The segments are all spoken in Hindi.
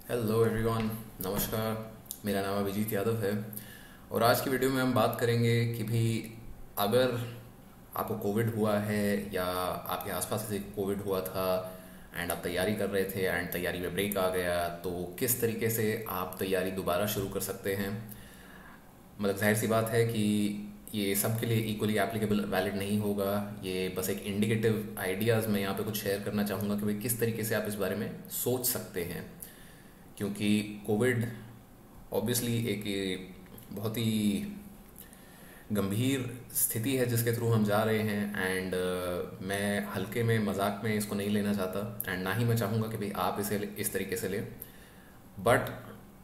हेलो एवरीवन, नमस्कार। मेरा नाम अभिजीत यादव है और आज की वीडियो में हम बात करेंगे कि भी अगर आपको कोविड हुआ है या आपके आसपास किसी को कोविड हुआ था एंड आप तैयारी कर रहे थे एंड तैयारी में ब्रेक आ गया तो किस तरीके से आप तैयारी दोबारा शुरू कर सकते हैं। मतलब जाहिर सी बात है कि ये सब के लिए इक्वली एप्लीकेबल वैलिड नहीं होगा। ये बस एक इंडिकेटिव आइडियाज़ मैं यहाँ पे कुछ शेयर करना चाहूँगा कि भाई किस तरीके से आप इस बारे में सोच सकते हैं, क्योंकि कोविड ऑब्वियसली एक बहुत ही गंभीर स्थिति है जिसके थ्रू हम जा रहे हैं। एंड मैं हल्के में मजाक में इसको नहीं लेना चाहता एंड ना ही मैं चाहूँगा कि भाई आप इसे इस तरीके से लें। बट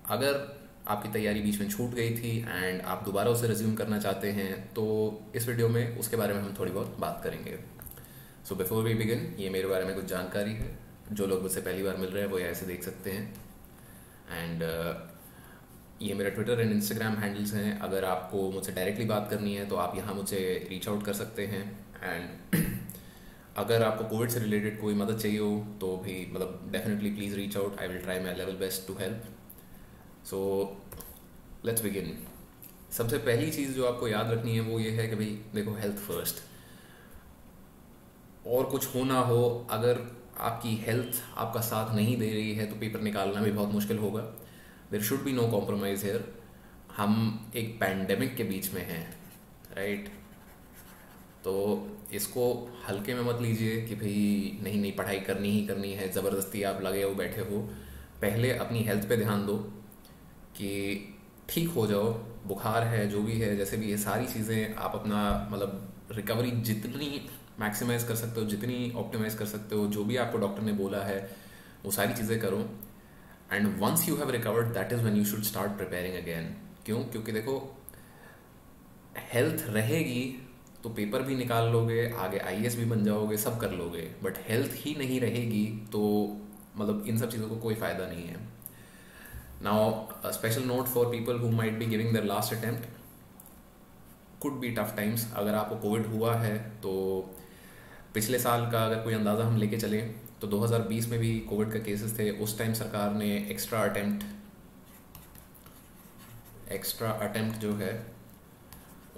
अगर आपकी तैयारी बीच में छूट गई थी एंड आप दोबारा उसे रिज्यूम करना चाहते हैं तो इस वीडियो में उसके बारे में हम थोड़ी बहुत बात करेंगे। सो बिफोर वी बिगिन, ये मेरे बारे में कुछ जानकारी है। जो लोग मुझसे पहली बार मिल रहे हैं वो ऐसे देख सकते हैं। एंड ये मेरा ट्विटर एंड इंस्टाग्राम हैंडल्स हैं। अगर आपको मुझसे डायरेक्टली बात करनी है तो आप यहाँ मुझे रीच आउट कर सकते हैं। एंड अगर आपको कोविड से रिलेटेड कोई मदद चाहिए हो तो भी मतलब definitely please reach out. I will try my level best to help. So let's begin. सबसे पहली चीज़ जो आपको याद रखनी है वो ये है कि भाई देखो, हेल्थ फर्स्ट। और कुछ हो ना हो, अगर आपकी हेल्थ आपका साथ नहीं दे रही है तो पेपर निकालना भी बहुत मुश्किल होगा। There should be no compromise here. हम एक पैंडेमिक के बीच में हैं, राइट? तो इसको हल्के में मत लीजिए कि भाई नहीं नहीं पढ़ाई करनी ही करनी है, ज़बरदस्ती आप लगे हो बैठे हो। पहले अपनी हेल्थ पे ध्यान दो कि ठीक हो जाओ। बुखार है, जो भी है, जैसे भी ये सारी चीज़ें आप अपना मतलब रिकवरी जितनी मैक्सिमाइज कर सकते हो, जितनी ऑप्टिमाइज कर सकते हो, जो भी आपको डॉक्टर ने बोला है वो सारी चीज़ें करो। And once you have recovered that is when you should start preparing again. क्यों? क्योंकि देखो, हेल्थ रहेगी तो पेपर भी निकाल लोगे, आगे आईएएस भी बन जाओगे, सब कर लोगे। बट हेल्थ ही नहीं रहेगी तो मतलब इन सब चीज़ों को कोई फ़ायदा नहीं है। Now a special note for people who might be giving their last attempt, could be tough times. अगर आपको कोविड हुआ है तो पिछले साल का अगर कोई अंदाज़ा हम लेके चलें तो 2020 में भी कोविड का केसेस थे। उस टाइम सरकार ने एक्स्ट्रा अटेम्प्ट जो है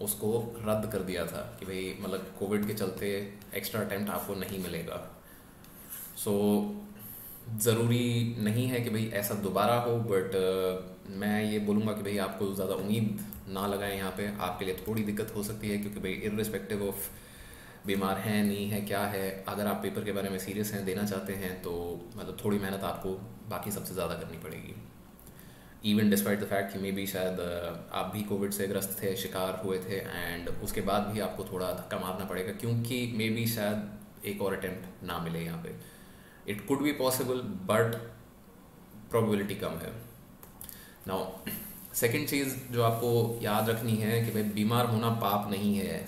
उसको रद्द कर दिया था कि भाई मतलब कोविड के चलते एक्स्ट्रा अटेम्प्ट आपको नहीं मिलेगा। सो ज़रूरी नहीं है कि भाई ऐसा दोबारा हो, बट मैं ये बोलूँगा कि भाई आपको ज़्यादा उम्मीद ना लगाएं यहाँ पे। आपके लिए थोड़ी दिक्कत हो सकती है क्योंकि भाई इर्रिस्पेक्टिव ऑफ बीमार हैं नहीं है क्या है, अगर आप पेपर के बारे में सीरियस हैं, देना चाहते हैं तो मतलब थोड़ी मेहनत आपको बाकी सबसे ज़्यादा करनी पड़ेगी। इवन डिस्पाइट द फैक्ट कि मे बी शायद आप भी कोविड से ग्रस्त थे, शिकार हुए थे, एंड उसके बाद भी आपको थोड़ा धक्का मारना पड़ेगा क्योंकि मे बी शायद एक और अटेम्प्ट ना मिले यहाँ पे। It could be possible but probability कम है। नाउ सेकेंड चीज़ जो आपको याद रखनी है कि भाई बीमार होना पाप नहीं है।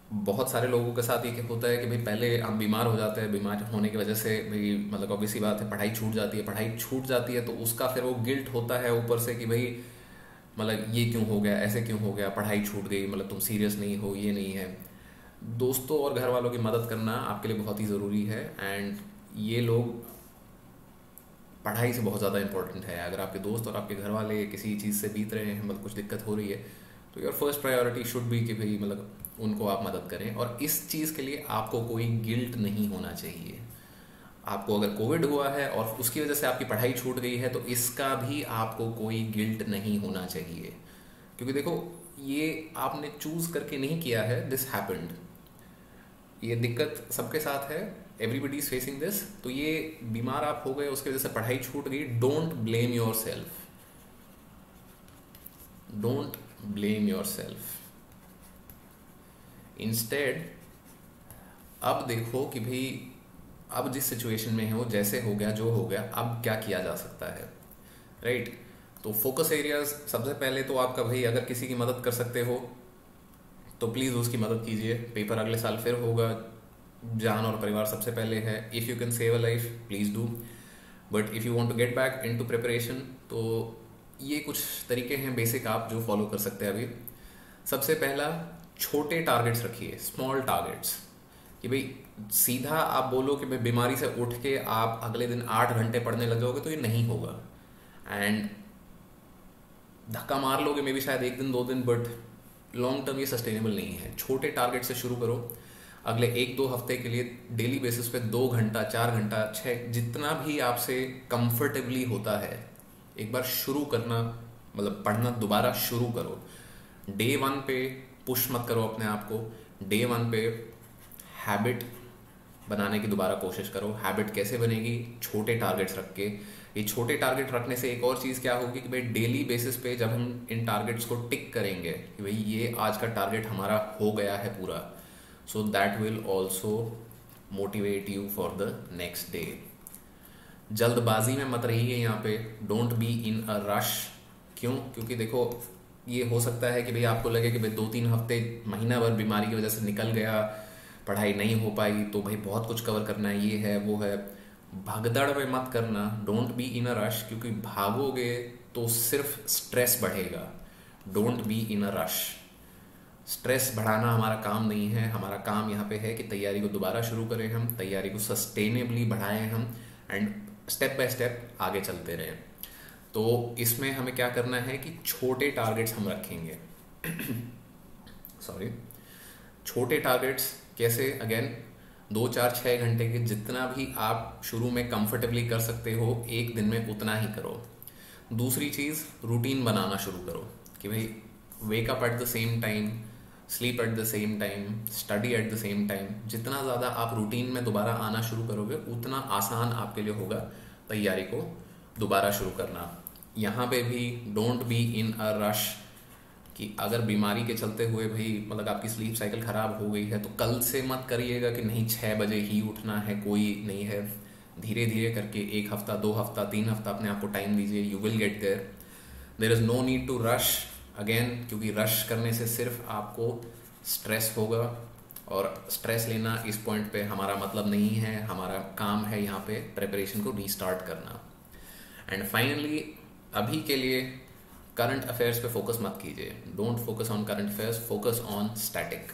बहुत सारे लोगों के साथ ये होता है कि भाई पहले हम बीमार हो जाते हैं, बीमार होने की वजह से भाई मतलब ऑब्वियसली बात है पढ़ाई छूट जाती है तो उसका फिर वो गिल्ट होता है ऊपर से कि भाई मतलब ये क्यों हो गया, ऐसे क्यों हो गया, पढ़ाई छूट गई, मतलब तुम सीरियस नहीं हो, ये नहीं है। दोस्तों और घर वालों की मदद करना आपके लिए बहुत ही ज़रूरी है। एंड ये लोग पढ़ाई से बहुत ज़्यादा इंपॉर्टेंट है। अगर आपके दोस्त और आपके घर वाले किसी चीज़ से बीत रहे हैं, मतलब कुछ दिक्कत हो रही है, तो your first priority should be कि भाई मतलब उनको आप मदद करें। और इस चीज़ के लिए आपको कोई गिल्ट नहीं होना चाहिए। आपको अगर कोविड हुआ है और उसकी वजह से आपकी पढ़ाई छूट गई है तो इसका भी आपको कोई गिल्ट नहीं होना चाहिए, क्योंकि देखो ये आपने चूज करके नहीं किया है, दिस हैपेंड। ये दिक्कत सबके साथ है, एवरीबडी इज फेसिंग दिस। तो ये बीमार आप हो गए, उसकी वजह से पढ़ाई छूट गई, don't blame your self, don't blame your self. Instead अब देखो कि भाई अब जिस सिचुएशन में हो, जैसे हो गया, जो हो गया, अब क्या किया जा सकता है, राइट? तो फोकस एरियाज सबसे पहले तो आपका भाई अगर किसी की मदद कर सकते हो तो प्लीज़ उसकी मदद कीजिए। पेपर अगले साल फिर होगा, जान और परिवार सबसे पहले है। If you can save a life please do, but if you want to get back into preparation तो ये कुछ तरीके हैं बेसिक आप जो फॉलो कर सकते हैं अभी। सबसे पहला, छोटे टारगेट्स रखिए, स्मॉल टारगेट्स, कि भाई सीधा आप बोलो कि भाई बीमारी से उठ के आप अगले दिन 8 घंटे पढ़ने लग जाओगे तो ये नहीं होगा। एंड धक्का मार लोगे मे भी शायद एक दिन 2 दिन, बट लॉन्ग टर्म ये सस्टेनेबल नहीं है। छोटे टारगेट से शुरू करो। अगले 1-2 हफ्ते के लिए डेली बेसिस पे 2 घंटा, 4 घंटा, 6, जितना भी आपसे कंफर्टेबली होता है एक बार शुरू करना, मतलब पढ़ना दोबारा शुरू करो। डे 1 पे पुश मत करो अपने आप को। डे 1 पे हैबिट बनाने की दोबारा कोशिश करो। हैबिट कैसे बनेगी? छोटे टारगेट्स रख के। ये छोटे टारगेट रखने से एक और चीज़ क्या होगी कि भाई डेली बेसिस पे जब हम इन टारगेट्स को टिक करेंगे कि भाई ये आज का टारगेट हमारा हो गया है पूरा, so that will also motivate you for the next day. जल्दबाजी में मत रहिए यहाँ पे। Don't be in a rush. क्यों? क्योंकि देखो ये हो सकता है कि भाई आपको लगे कि भाई 2-3 हफ्ते, महीना भर बीमारी की वजह से निकल गया, पढ़ाई नहीं हो पाई, तो भाई बहुत कुछ कवर करना है, ये है वो है। भगदड़ में मत करना। Don't be in a rush, क्योंकि भागोगे तो सिर्फ स्ट्रेस बढ़ेगा। Don't be in a rush. Stress बढ़ाना हमारा काम नहीं है। हमारा काम यहाँ पे है कि तैयारी को दोबारा शुरू करें, हम तैयारी को सस्टेनेबली बढ़ाएं हम, एंड स्टेप बाय स्टेप आगे चलते रहें। तो इसमें हमें क्या करना है कि छोटे टारगेट्स हम रखेंगे। सॉरी, छोटे टारगेट्स कैसे? अगेन 2-4-6 घंटे के, जितना भी आप शुरू में कंफर्टेबली कर सकते हो एक दिन में उतना ही करो। दूसरी चीज़, रूटीन बनाना शुरू करो कि भाई wake up at the same time, sleep at the same time, study at the same time. जितना ज़्यादा आप रूटीन में दोबारा आना शुरू करोगे उतना आसान आपके लिए होगा तैयारी को दोबारा शुरू करना। यहाँ पे भी don't be in a rush कि अगर बीमारी के चलते हुए भाई मतलब आपकी स्लीप साइकिल ख़राब हो गई है तो कल से मत करिएगा कि नहीं 6 बजे ही उठना है, कोई नहीं है। धीरे धीरे करके 1 हफ्ता, 2 हफ्ता, 3 हफ्ता अपने आप को टाइम दीजिए। You will get there. There is no need to rush again, क्योंकि रश करने से सिर्फ आपको स्ट्रेस होगा, और स्ट्रेस लेना इस पॉइंट पे हमारा मतलब नहीं है। हमारा काम है यहाँ पे प्रिपरेशन को रीस्टार्ट करना। एंड फाइनली अभी के लिए करंट अफेयर्स पे फोकस मत कीजिए। Don't focus on current affairs, focus on static.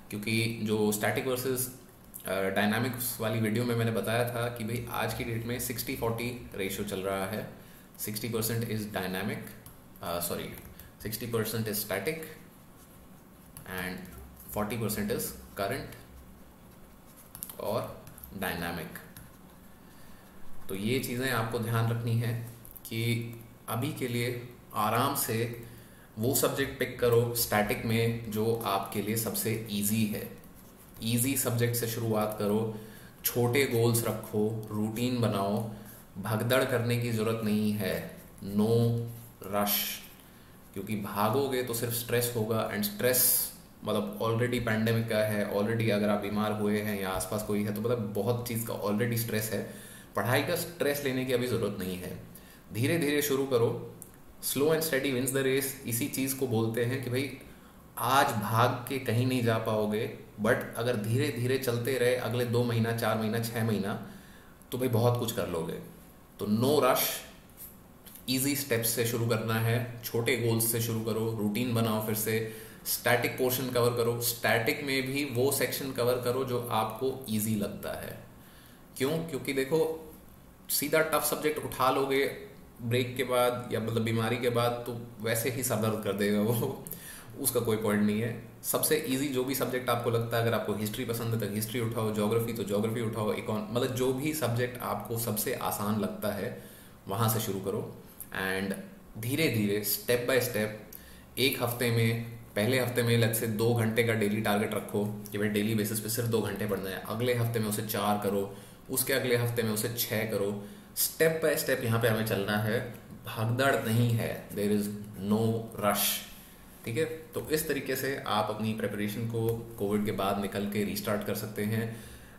क्योंकि जो स्टैटिक वर्सेस डायनामिक्स वाली वीडियो में मैंने बताया था कि भाई आज की डेट में 60-40 रेशियो चल रहा है। 60% is dynamic, 60% is static and 40% is current और डायनामिक। तो ये चीज़ें आपको ध्यान रखनी है कि अभी के लिए आराम से वो सब्जेक्ट पिक करो स्टैटिक में जो आपके लिए सबसे इजी है। इजी सब्जेक्ट से शुरुआत करो, छोटे गोल्स रखो, रूटीन बनाओ। भगदड़ करने की ज़रूरत नहीं है। नो रश, क्योंकि भागोगे तो सिर्फ स्ट्रेस होगा, एंड स्ट्रेस मतलब ऑलरेडी पैंडेमिक का है। ऑलरेडी अगर आप बीमार हुए हैं या आसपास कोई है तो मतलब बहुत चीज़ का ऑलरेडी स्ट्रेस है। पढ़ाई का स्ट्रेस लेने की अभी ज़रूरत नहीं है। धीरे धीरे शुरू करो। Slow and study wins the race. इसी चीज़ को बोलते हैं कि भाई आज भाग के कहीं नहीं जा पाओगे, बट अगर धीरे धीरे चलते रहे अगले 2 महीना, 4 महीना, 6 महीना, तो भाई बहुत कुछ कर लोगे। तो नो रश, इजी स्टेप्स से शुरू करना है, छोटे गोल्स से शुरू करो, रूटीन बनाओ, फिर से स्टैटिक पोर्शन कवर करो। स्टैटिक में भी वो सेक्शन कवर करो जो आपको ईजी लगता है। क्यों? क्योंकि देखो सीधा टफ सब्जेक्ट उठा लोगे ब्रेक के बाद या मतलब बीमारी के बाद तो वैसे ही सर दर्द कर देगा वो, उसका कोई पॉइंट नहीं है। सबसे इजी जो भी सब्जेक्ट आपको लगता है, अगर आपको हिस्ट्री पसंद है तो हिस्ट्री उठाओ, ज्योग्राफी तो ज्योग्राफी उठाओ, मतलब जो भी सब्जेक्ट आपको सबसे आसान लगता है वहाँ से शुरू करो। एंड धीरे धीरे स्टेप बाय स्टेप, एक हफ्ते में, पहले हफ्ते में लेट्स से 2 घंटे का डेली टारगेट रखो कि भाई डेली बेसिस पे सिर्फ 2 घंटे पढ़ना है। अगले हफ्ते में उसे 4 करो, उसके अगले हफ्ते में उसे 6 करो। स्टेप बाय स्टेप यहाँ पे हमें चलना है, भागदड़ नहीं है। There is no rush. ठीक है, तो इस तरीके से आप अपनी प्रिपरेशन को कोविड के बाद निकल के रीस्टार्ट कर सकते हैं।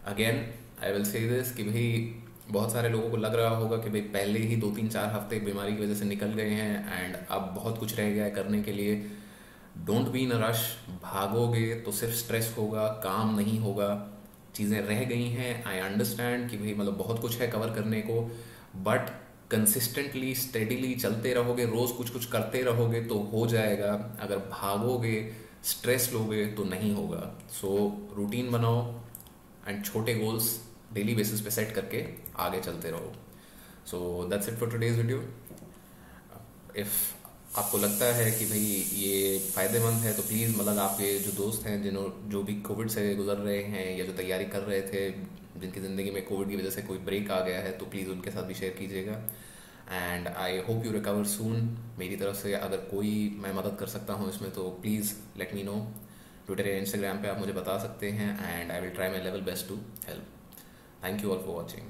Again I will say this कि भाई बहुत सारे लोगों को लग रहा होगा कि भाई पहले ही 2-3-4 हफ्ते बीमारी की वजह से निकल गए हैं एंड अब बहुत कुछ रह गया है करने के लिए। Don't be in a rush. भागोगे तो सिर्फ स्ट्रेस होगा, काम नहीं होगा, चीज़ें रह गई हैं। आई अंडरस्टैंड कि भाई मतलब बहुत कुछ है कवर करने को, बट कंसिस्टेंटली स्टेडीली चलते रहोगे, रोज़ कुछ कुछ करते रहोगे तो हो जाएगा। अगर भागोगे, स्ट्रेस लोगे तो नहीं होगा। सो रूटीन बनाओ, एंड छोटे गोल्स डेली बेसिस पे सेट करके आगे चलते रहो. So that's it for today's video. If आपको लगता है कि भाई ये फ़ायदेमंद है तो प्लीज़ मतलब आपके जो दोस्त हैं जो भी कोविड से गुजर रहे हैं या जो तैयारी कर रहे थे, जिनकी ज़िंदगी में कोविड की वजह से कोई ब्रेक आ गया है, तो प्लीज़ उनके साथ भी शेयर कीजिएगा. And I hope you recover soon. मेरी तरफ से अगर कोई मैं मदद कर सकता हूँ इसमें तो please let me know. Twitter या इंस्टाग्राम पे आप मुझे बता सकते हैं and I will try my level best to help. Thank you all for watching.